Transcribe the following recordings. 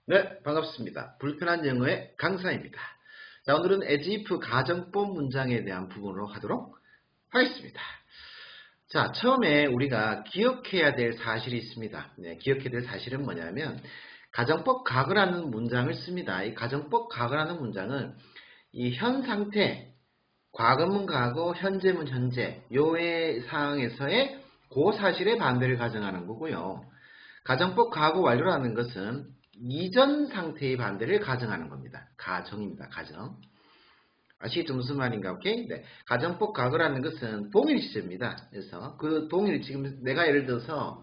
네, 반갑습니다. 불편한 영어의 강사입니다. 자, 오늘은 as if 가정법 문장에 대한 부분으로 하도록 하겠습니다. 자, 처음에 우리가 기억해야 될 사실이 있습니다. 네, 기억해야 될 사실은 뭐냐면 가정법 과거라는 문장을 씁니다. 이 가정법 과거라는 문장은 이 현 상태, 과거문 과거, 현재문 현재 요의 상황에서의 그 사실의 반대를 가정하는 거고요. 가정법 과거 완료라는 것은 이전 상태의 반대를 가정하는 겁니다. 가정입니다. 가정. 아시겠죠? 무슨 말인가? 오케이? 네. 가정법 과거라는 것은 동일 시제입니다. 그래서 그 동일 지금 내가 예를 들어서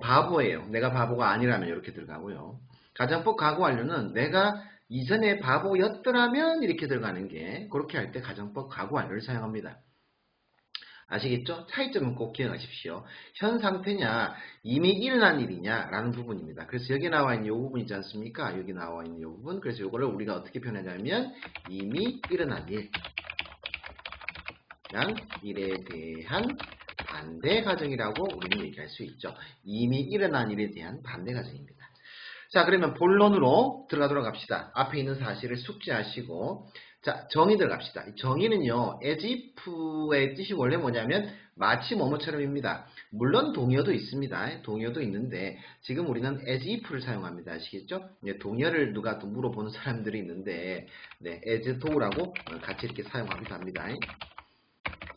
바보예요. 내가 바보가 아니라면 이렇게 들어가고요. 가정법 과거 완료는 내가 이전에 바보였더라면 이렇게 들어가는 게 그렇게 할 때 가정법 과거 완료를 사용합니다. 아시겠죠? 차이점은 꼭 기억하십시오. 현 상태냐, 이미 일어난 일이냐, 라는 부분입니다. 그래서 여기 나와 있는 이 부분 있지 않습니까? 여기 나와 있는 이 부분. 그래서 이거를 우리가 어떻게 표현하냐면, 이미 일어난 일. 란 일에 대한 반대 가정이라고 우리는 얘기할 수 있죠. 이미 일어난 일에 대한 반대 가정입니다. 자, 그러면 본론으로 들어가도록 합시다. 앞에 있는 사실을 숙지하시고, 자, 정의 들어갑시다. 정의는요, as if의 뜻이 원래 뭐냐면, 마치 뭐뭐처럼입니다. 물론 동의어도 있습니다. 동의어도 있는데, 지금 우리는 as if를 사용합니다. 아시겠죠? 동의어를 누가 또 물어보는 사람들이 있는데, 네, as tho라고 같이 이렇게 사용하기도 합니다.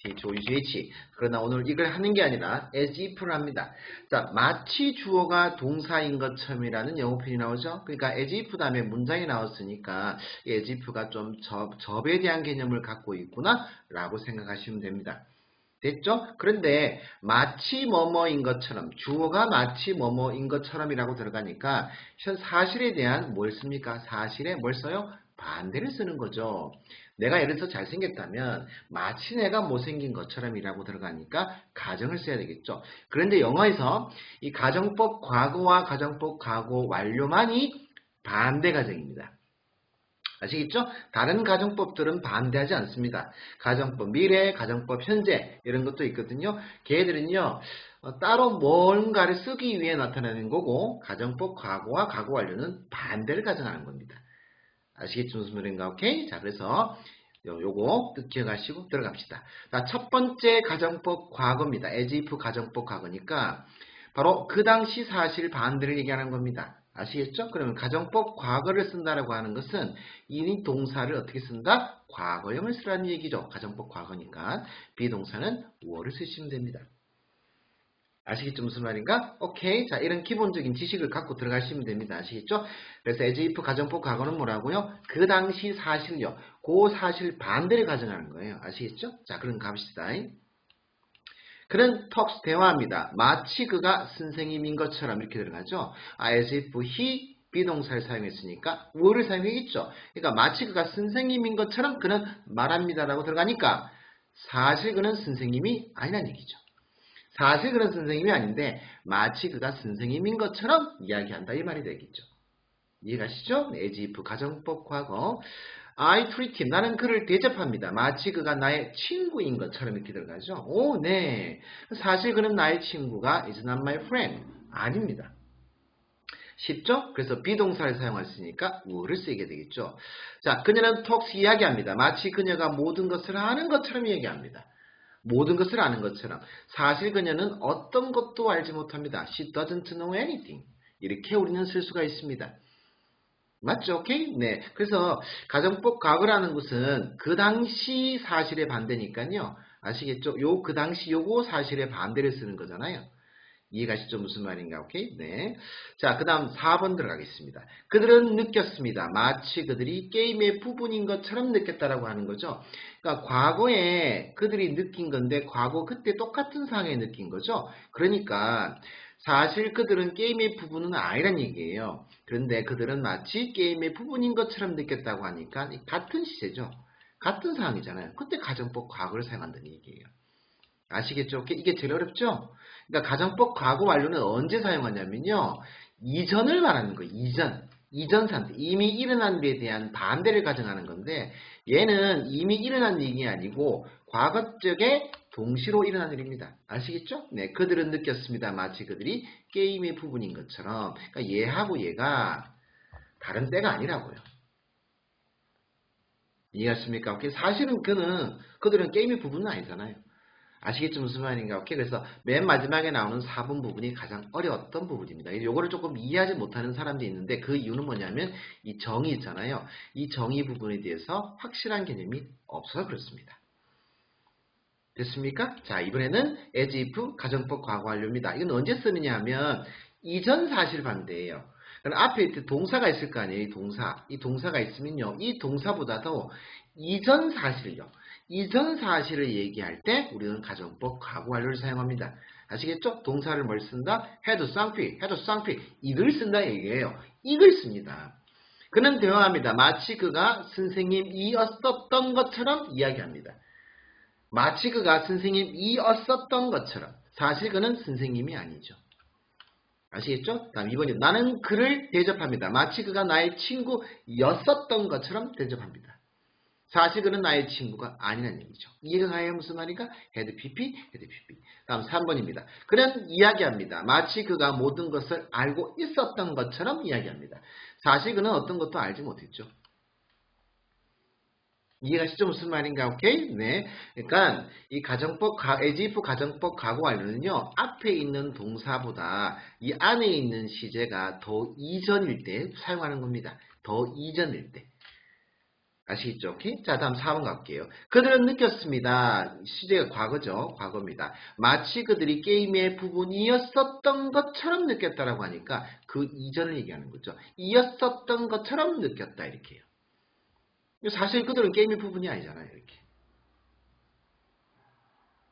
THOUGH. 그러나 오늘 이걸 하는 게 아니라 as if를 합니다. 자, 마치 주어가 동사인 것처럼이라는 영어 표현이 나오죠. 그러니까 as if 다음에 문장이 나왔으니까 as if가 좀 접에 대한 개념을 갖고 있구나 라고 생각하시면 됩니다. 됐죠? 그런데 마치 뭐뭐인 것처럼, 주어가 마치 뭐뭐인 것처럼이라고 들어가니까 사실에 대한 뭘 씁니까? 사실에 뭘 써요? 반대를 쓰는 거죠. 내가 예를 들어서 잘생겼다면 마치 내가 못생긴 것처럼이라고 들어가니까 가정을 써야 되겠죠. 그런데 영어에서 이 가정법 과거와 가정법 과거 완료만이 반대 가정입니다. 아시겠죠? 다른 가정법들은 반대하지 않습니다. 가정법 미래, 가정법 현재 이런 것도 있거든요. 걔들은요 따로 뭔가를 쓰기 위해 나타나는 거고 가정법 과거와 과거 완료는 반대를 가정하는 겁니다. 아시겠죠? 무슨 말인가? 오케이? 자, 그래서 요거 뜻 기억하시고 들어갑시다. 자, 첫 번째 가정법 과거입니다. as if 가정법 과거니까 바로 그 당시 사실 반대를 얘기하는 겁니다. 아시겠죠? 그러면 가정법 과거를 쓴다라고 하는 것은 이 동사를 어떻게 쓴다? 과거형을 쓰라는 얘기죠. 가정법 과거니까 비동사는 were를 쓰시면 됩니다. 아시겠죠? 무슨 말인가? 오케이. 자, 이런 기본적인 지식을 갖고 들어가시면 됩니다. 아시겠죠? 그래서 as if 가정법 과거는 뭐라고요? 그 당시 사실요. 그 사실 반대를 가정하는 거예요. 아시겠죠? 자, 그럼 갑시다. 그는 턱스 대화합니다. 마치 그가 선생님인 것처럼 이렇게 들어가죠. as if he 비동사를 사용했으니까 were를 사용했겠죠. 그러니까 마치 그가 선생님인 것처럼 그는 말합니다라고 들어가니까 사실 그는 선생님이 아니란 얘기죠. 사실 그런 선생님이 아닌데 마치 그가 선생님인 것처럼 이야기한다 이 말이 되겠죠. 이해가시죠? as if 가정법 과거 I treat him. 나는 그를 대접합니다. 마치 그가 나의 친구인 것처럼 이렇게 들어가죠. 오, 네. 사실 그는 나의 친구가 is not my friend. 아닙니다. 쉽죠? 그래서 비동사를 사용했으니까 were를 쓰게 되겠죠. 자, 그녀는 talks 이야기합니다. 마치 그녀가 모든 것을 아는 것처럼 이야기합니다. 모든 것을 아는 것처럼. 사실 그녀는 어떤 것도 알지 못합니다. She doesn't know anything. 이렇게 우리는 쓸 수가 있습니다. 맞죠? 오케이? 네. 그래서 가정법 과거라는 것은 그 당시 사실의 반대니까요. 아시겠죠? 그 당시 요거 사실의 반대를 쓰는 거잖아요. 이해가시죠? 무슨 말인가? 오케이? 네. 자, 그 다음 4번 들어가겠습니다. 그들은 느꼈습니다. 마치 그들이 게임의 부분인 것처럼 느꼈다라고 하는 거죠. 그러니까 과거에 그들이 느낀 건데 과거 그때 똑같은 상황에 느낀 거죠. 그러니까 사실 그들은 게임의 부분은 아니란 얘기예요. 그런데 그들은 마치 게임의 부분인 것처럼 느꼈다고 하니까 같은 시제죠. 같은 상황이잖아요. 그때 가정법 과거를 사용한다는 얘기예요. 아시겠죠? 이게 제일 어렵죠? 그러니까 가정법 과거 완료는 언제 사용하냐면요. 이전을 말하는 거예요. 이전 상태. 이미 일어난 일에 대한 반대를 가정하는 건데 얘는 이미 일어난 일이 아니고 과거 쪽에 동시로 일어난 일입니다. 아시겠죠? 네, 그들은 느꼈습니다. 마치 그들이 게임의 부분인 것처럼. 그러니까 얘하고 얘가 다른 때가 아니라고요. 이해하십니까? 오케이? 사실은 그들은 게임의 부분은 아니잖아요. 아시겠죠? 무슨 말인가? 오케이? 그래서 맨 마지막에 나오는 4번 부분이 가장 어려웠던 부분입니다. 요거를 조금 이해하지 못하는 사람들이 있는데 그 이유는 뭐냐면 이 정의 있잖아요. 이 정의 부분에 대해서 확실한 개념이 없어서 그렇습니다. 됐습니까? 자, 이번에는 as if 가정법 과거 완료입니다. 이건 언제 쓰느냐 하면 이전 사실 반대예요. 그럼 앞에 이렇게 동사가 있을 거 아니에요. 이 동사. 이 동사가 있으면요. 이 동사보다도 이전 사실요. 이전 사실을 얘기할 때 우리는 가정법 과거 완료를 사용합니다. 아시겠죠? 동사를 뭘 쓴다? had 쌍피. 이걸 쓴다 얘기예요. 이걸 씁니다. 그는 대화합니다. 마치 그가 선생님이었었던 것처럼 이야기합니다. 마치 그가 선생님이었었던 것처럼. 사실 그는 선생님이 아니죠. 아시겠죠? 다음 2번이 나는 그를 대접합니다. 마치 그가 나의 친구였었던 것처럼 대접합니다. 사실 그는 나의 친구가 아니라는 얘기죠. 이해가 가요? 무슨 말인가? had pp. 다음 3번입니다. 그는 이야기합니다. 마치 그가 모든 것을 알고 있었던 것처럼 이야기합니다. 사실 그는 어떤 것도 알지 못했죠. 이해가시죠? 무슨 말인가? 오케이? 네. 그러니까 이 가정법, as if 가정법 과거 완료는요. 앞에 있는 동사보다 이 안에 있는 시제가 더 이전일 때 사용하는 겁니다. 더 이전일 때. 아시겠죠? 오케이? 자, 다음 4번 갈게요. 그들은 느꼈습니다. 시제가 과거죠. 과거입니다. 마치 그들이 게임의 부분이었었던 것처럼 느꼈다라고 하니까 그 이전을 얘기하는 거죠. 이었었던 것처럼 느꼈다 이렇게 해요. 사실 그들은 게임의 부분이 아니잖아요. 이렇게.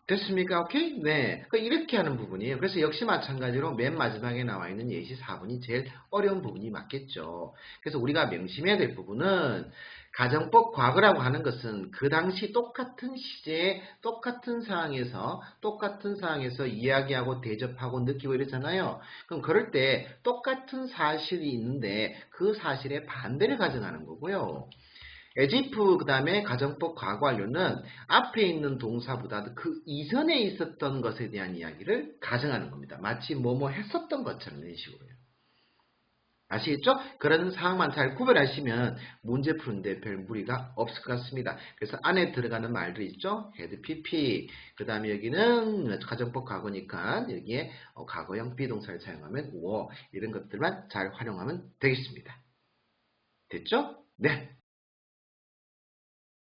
됐습니까? 오케이? 네. 이렇게 하는 부분이에요. 그래서 역시 마찬가지로 맨 마지막에 나와 있는 예시 4번이 제일 어려운 부분이 맞겠죠. 그래서 우리가 명심해야 될 부분은 가정법 과거라고 하는 것은 그 당시 똑같은 시제에 똑같은 상황에서 이야기하고 대접하고 느끼고 이러잖아요. 그럼 그럴 때 똑같은 사실이 있는데 그 사실의 반대를 가정하는 거고요. as if 그 다음에 가정법 과거 완료는 앞에 있는 동사보다도 그 이전에 있었던 것에 대한 이야기를 가정하는 겁니다. 마치 뭐뭐 했었던 것처럼 이런 식으로요. 아시겠죠? 그런 상황만 잘 구별하시면 문제 푸는데 별 무리가 없을 것 같습니다. 그래서 안에 들어가는 말들 있죠? had pp 그 다음에 여기는 가정법 과거니까 여기에 과거형 비동사를 사용하면 우어 이런 것들만 잘 활용하면 되겠습니다. 됐죠? 네.